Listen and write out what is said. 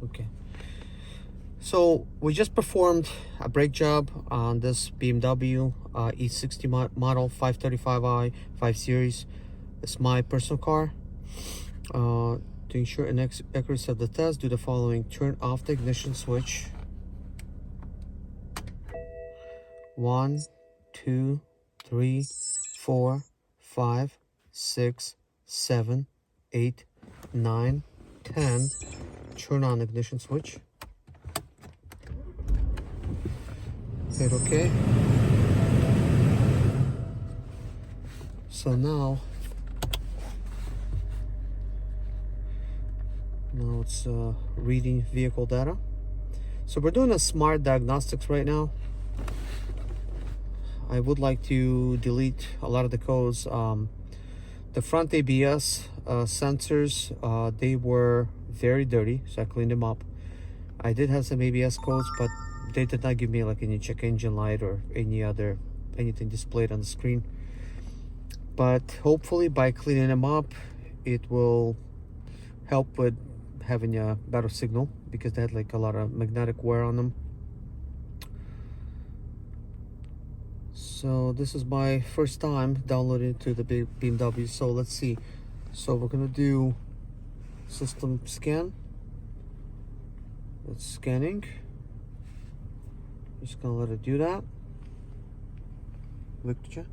Okay. So we just performed a brake job on this BMW E60 model 535i 5 Series. It's my personal car. To ensure an accuracy of the test, do the following. Turn off the ignition switch. 1, 2, 3, 4, 5, 6, 7, 8, 9, 10. Turn on ignition switch. Hit OK. So now it's reading vehicle data. So we're doing a smart diagnostics right now. I would like to delete a lot of the codes. The front ABS sensors, they were very dirty, so I cleaned them up. I did have some ABS codes, but they did not give me like any check engine light or anything displayed on the screen. But hopefully by cleaning them up, it will help with having a better signal, because they had like a lot of magnetic wear on them. So this is my first time downloading to the BMW. So let's see. So we're gonna do system scan. It's scanning. Just gonna let it do that. Викключи.